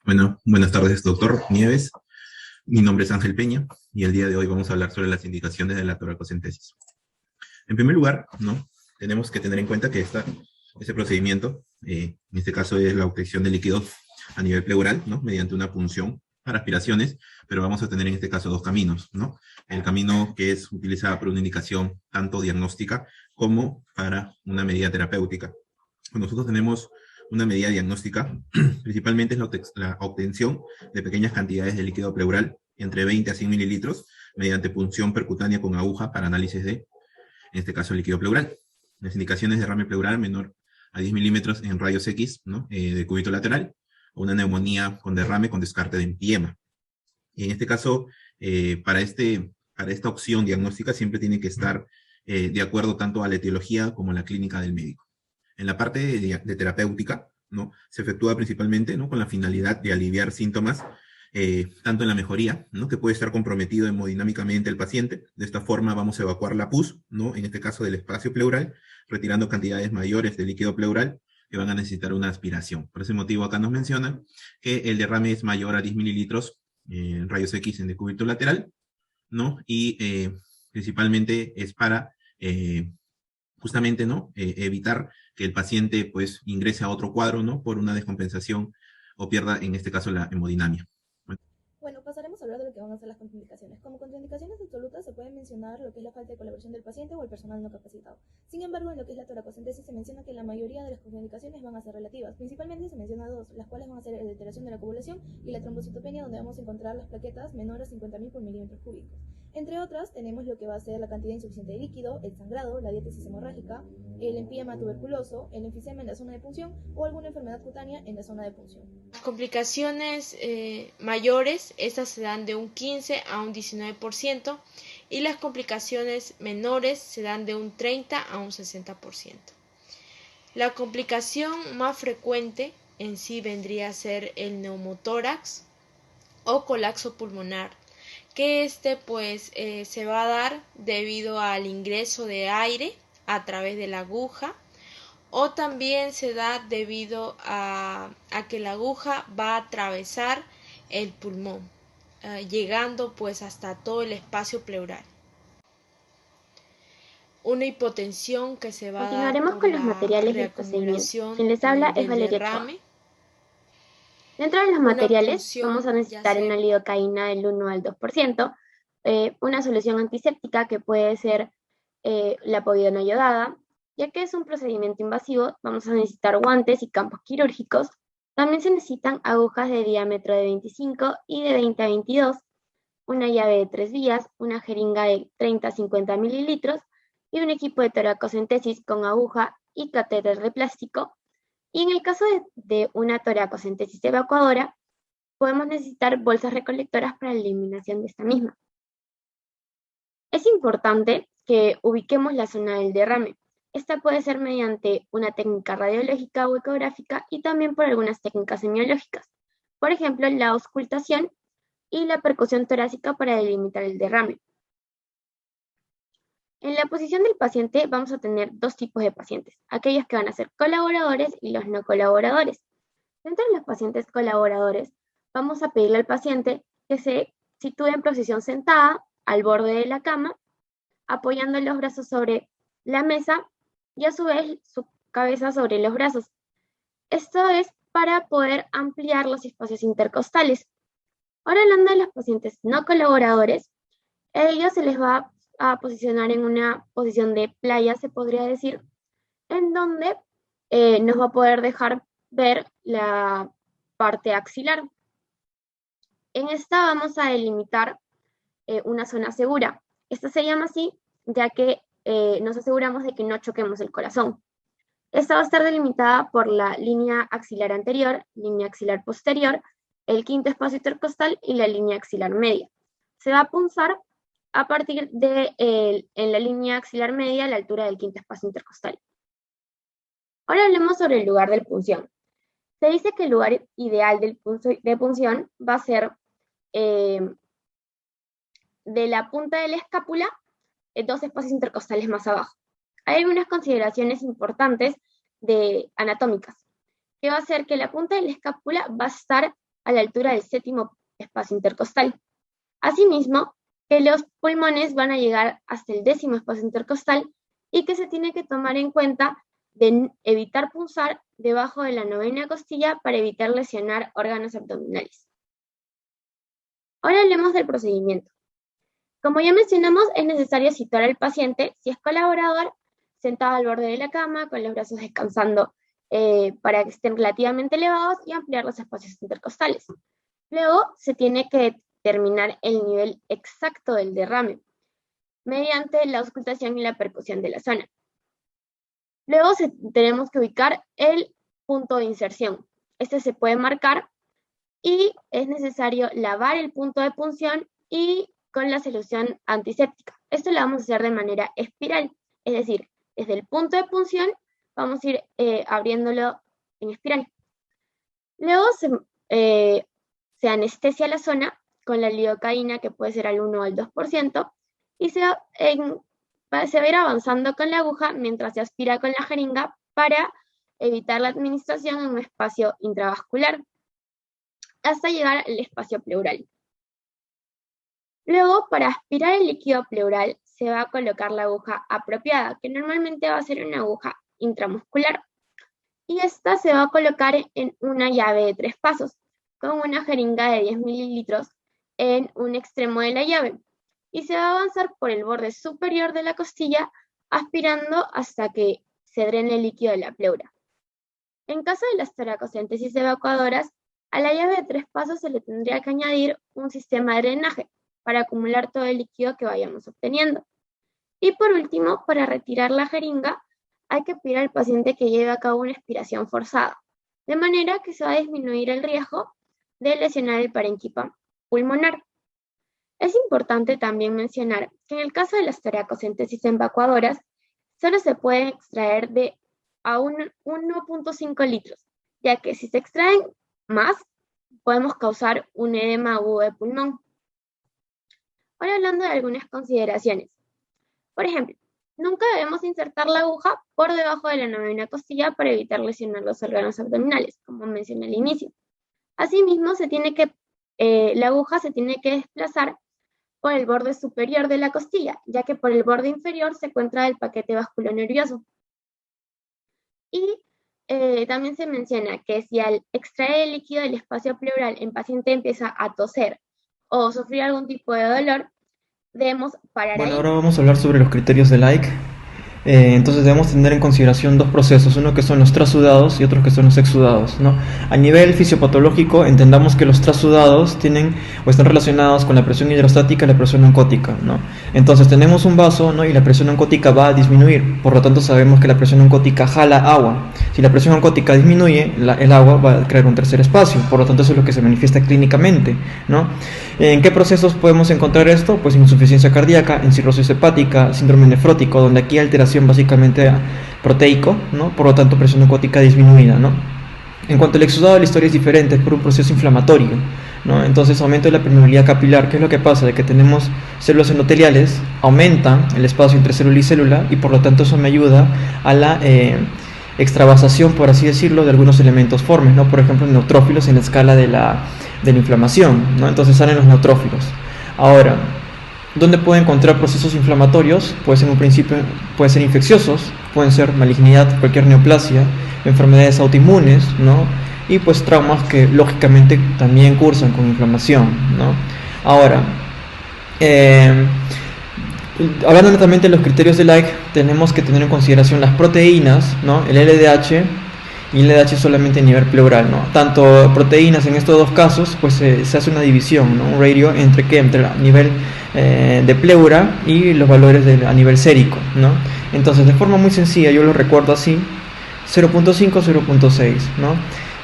Bueno, buenas tardes, doctor Nieves. Mi nombre es Ángel Peña y el día de hoy vamos a hablar sobre las indicaciones de la toracocentesis. En primer lugar, ¿no? Tenemos que tener en cuenta que este procedimiento, en este caso es la obtención de líquidos a nivel pleural, ¿no? Mediante una punción para aspiraciones, pero vamos a tener en este caso dos caminos, ¿no? El camino que es utilizado para una indicación tanto diagnóstica como para una medida terapéutica. Nosotros tenemos una medida diagnóstica, principalmente es la obtención de pequeñas cantidades de líquido pleural, entre 20 a 100 mililitros, mediante punción percutánea con aguja para análisis de, en este caso, líquido pleural. Las indicaciones de derrame pleural menor a 10 milímetros en rayos X, ¿no? De cúbito lateral, o una neumonía con derrame con descarte de empiema. Y en este caso, para esta opción diagnóstica siempre tiene que estar de acuerdo tanto a la etiología como a la clínica del médico. En la parte de terapéutica, ¿no? Se efectúa principalmente, ¿no? Con la finalidad de aliviar síntomas, tanto en la mejoría, ¿no? Que puede estar comprometido hemodinámicamente el paciente. De esta forma vamos a evacuar la pus, ¿no? En este caso del espacio pleural, retirando cantidades mayores de líquido pleural que van a necesitar una aspiración. Por ese motivo acá nos menciona que el derrame es mayor a 10 mililitros en rayos X en decúbito lateral, ¿no? Y principalmente es para justamente, ¿no? Evitar que el paciente, pues, ingrese a otro cuadro, ¿no? Por una descompensación o pierda, en este caso, la hemodinamia. Bueno, Bueno, pasaremos a hablar de lo que van a ser las contraindicaciones. Como contraindicaciones absolutas se puede mencionar lo que es la falta de colaboración del paciente o el personal no capacitado. Sin embargo, en lo que es la toracocentesis se menciona que la mayoría de las contraindicaciones van a ser relativas. Principalmente se menciona dos, las cuales van a ser la alteración de la coagulación y la trombocitopenia, donde vamos a encontrar las plaquetas menores a 50.000 por milímetros cúbicos. Entre otras, tenemos lo que va a ser la cantidad insuficiente de líquido, el sangrado, la diátesis hemorrágica, el empiema tuberculoso, el enfisema en la zona de punción o alguna enfermedad cutánea en la zona de punción. Complicaciones mayores, estas se dan de un 15 a un 19%, y las complicaciones menores se dan de un 30 a un 60%. La complicación más frecuente en sí vendría a ser el neumotórax o colapso pulmonar, que se va a dar debido al ingreso de aire a través de la aguja, o también se da debido a que la aguja va a atravesar el pulmón, llegando pues hasta todo el espacio pleural. Una hipotensión que se va a dar Continuaremos por con los la materiales del procedimiento. reacumulación Quien les habla es del Valeria Choa. derrame. Dentro de los Una materiales vamos punción a ya necesitar sea una lidocaína del 1 al 2%, una solución antiséptica que puede ser la povidona yodada. Ya que es un procedimiento invasivo, vamos a necesitar guantes y campos quirúrgicos. También se necesitan agujas de diámetro de 25 y de 20 a 22, una llave de 3 vías, una jeringa de 30 a 50 mililitros y un equipo de toracocentesis con aguja y catéter de plástico. Y en el caso de una toracocentesis evacuadora, podemos necesitar bolsas recolectoras para la eliminación de esta misma. Es importante que ubiquemos la zona del derrame. Esta puede ser mediante una técnica radiológica o ecográfica y también por algunas técnicas semiológicas. Por ejemplo, la auscultación y la percusión torácica para delimitar el derrame. En la posición del paciente vamos a tener dos tipos de pacientes, aquellos que van a ser colaboradores y los no colaboradores. Dentro de los pacientes colaboradores, vamos a pedirle al paciente que se sitúe en posición sentada al borde de la cama, apoyando los brazos sobre la mesa y a su vez su cabeza sobre los brazos. Esto es para poder ampliar los espacios intercostales. Ahora hablando de los pacientes no colaboradores, a ellos se les va a posicionar en una posición de playa, se podría decir, en donde nos va a poder dejar ver la parte axilar. En esta vamos a delimitar una zona segura. Esta se llama así ya que nos aseguramos de que no choquemos el corazón. Esta va a estar delimitada por la línea axilar anterior, línea axilar posterior, el quinto espacio intercostal y la línea axilar media. Se va a punzar a partir de en la línea axilar media a la altura del quinto espacio intercostal. Ahora hablemos sobre el lugar de punción. Se dice que el lugar ideal de punción va a ser de la punta de la escápula, 2 espacios intercostales más abajo. Hay algunas consideraciones importantes anatómicas, que va a ser que la punta de la escápula va a estar a la altura del 7º espacio intercostal. Asimismo, que los pulmones van a llegar hasta el 10º espacio intercostal y que se tiene que tomar en cuenta de evitar punzar debajo de la 9ª costilla para evitar lesionar órganos abdominales. Ahora hablemos del procedimiento. Como ya mencionamos, es necesario situar al paciente, si es colaborador, sentado al borde de la cama, con los brazos descansando para que estén relativamente elevados y ampliar los espacios intercostales. Luego se tiene que determinar el nivel exacto del derrame mediante la auscultación y la percusión de la zona. Luego tenemos que ubicar el punto de inserción. Este se puede marcar y es necesario lavar el punto de punción y con la solución antiséptica. Esto lo vamos a hacer de manera espiral, es decir, desde el punto de punción vamos a ir abriéndolo en espiral. Luego se anestesia la zona con la lidocaína, que puede ser al 1 o al 2%, y se va a ir avanzando con la aguja mientras se aspira con la jeringa para evitar la administración en un espacio intravascular, hasta llegar al espacio pleural. Luego, para aspirar el líquido pleural, se va a colocar la aguja apropiada, que normalmente va a ser una aguja intramuscular, y esta se va a colocar en una llave de 3 pasos, con una jeringa de 10 mililitros en un extremo de la llave, y se va a avanzar por el borde superior de la costilla, aspirando hasta que se drene el líquido de la pleura. En caso de las toracocentesis evacuadoras, a la llave de 3 pasos se le tendría que añadir un sistema de drenaje para acumular todo el líquido que vayamos obteniendo. Y por último, para retirar la jeringa, hay que pedir al paciente que lleve a cabo una expiración forzada, de manera que se va a disminuir el riesgo de lesionar el parénquima pulmonar. Es importante también mencionar que en el caso de las toracocentesis evacuadoras, solo se pueden extraer de a 1.5 litros, ya que si se extraen más, podemos causar un edema agudo de pulmón. Ahora hablando de algunas consideraciones. Por ejemplo, nunca debemos insertar la aguja por debajo de la 9ª costilla para evitar lesionar los órganos abdominales, como mencioné al inicio. Asimismo, la aguja se tiene que desplazar por el borde superior de la costilla, ya que por el borde inferior se encuentra el paquete vasculonervioso. Y también se menciona que si al extraer el líquido del espacio pleural el paciente empieza a toser o sufrir algún tipo de dolor, debemos parar ahí. Ahora vamos a hablar sobre los criterios de Laic. Entonces debemos tener en consideración 2 procesos, uno que son los trasudados y otros que son los exudados, ¿no? A nivel fisiopatológico, entendamos que los trasudados tienen o están relacionados con la presión hidrostática y la presión oncótica, ¿no? Entonces tenemos un vaso, ¿no? Y la presión oncótica va a disminuir, por lo tanto sabemos que la presión oncótica jala agua. Si la presión oncótica disminuye, el agua va a crear un tercer espacio, por lo tanto eso es lo que se manifiesta clínicamente, ¿no? ¿En qué procesos podemos encontrar esto? Pues en insuficiencia cardíaca, en cirrosis hepática, síndrome nefrótico, donde aquí hay alteración básicamente proteico, ¿no? Por lo tanto presión oncótica disminuida, ¿no? En cuanto al exudado, la historia es diferente, es por un proceso inflamatorio, ¿no? Entonces aumento de la permeabilidad capilar. ¿Qué es lo que pasa? De que tenemos células endoteliales, aumentan el espacio entre célula y célula y por lo tanto eso me ayuda a la extravasación, por así decirlo, de algunos elementos formes, ¿no? Por ejemplo, neutrófilos en la escala de la inflamación, ¿no? Entonces salen los neutrófilos. Ahora, ¿dónde puedo encontrar procesos inflamatorios? Pues en un principio pueden ser infecciosos, pueden ser malignidad, cualquier neoplasia, enfermedades autoinmunes, ¿no? Y pues traumas que lógicamente también cursan con inflamación, ¿no? Ahora, hablando netamente de los criterios de Laic, tenemos que tener en consideración las proteínas, ¿no? El LDH y el LDH solamente a nivel pleural, ¿no? Tanto proteínas en estos 2 casos, pues se hace una división, ¿no? Un ratio entre el nivel de pleura y los valores a nivel sérico, ¿no? Entonces, de forma muy sencilla, yo lo recuerdo así: 0.5, 0.6, ¿no?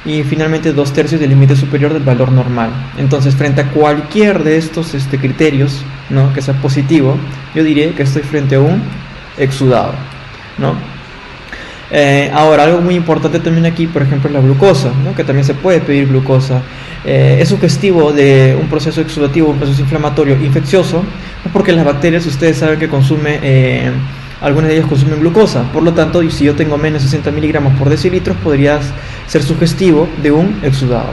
Y finalmente 2/3 del límite superior del valor normal. Entonces, frente a cualquier de estos criterios, ¿no? Que sea positivo, yo diré que estoy frente a un exudado, ¿no? Ahora, algo muy importante también aquí, por ejemplo, es la glucosa, ¿no? Que también se puede pedir glucosa. Es sugestivo de un proceso exudativo, un proceso inflamatorio infeccioso, ¿no? Porque las bacterias, ustedes saben que algunas de ellas consumen glucosa. Por lo tanto, si yo tengo menos de 60 miligramos por decilitro, podría ser sugestivo de un exudado.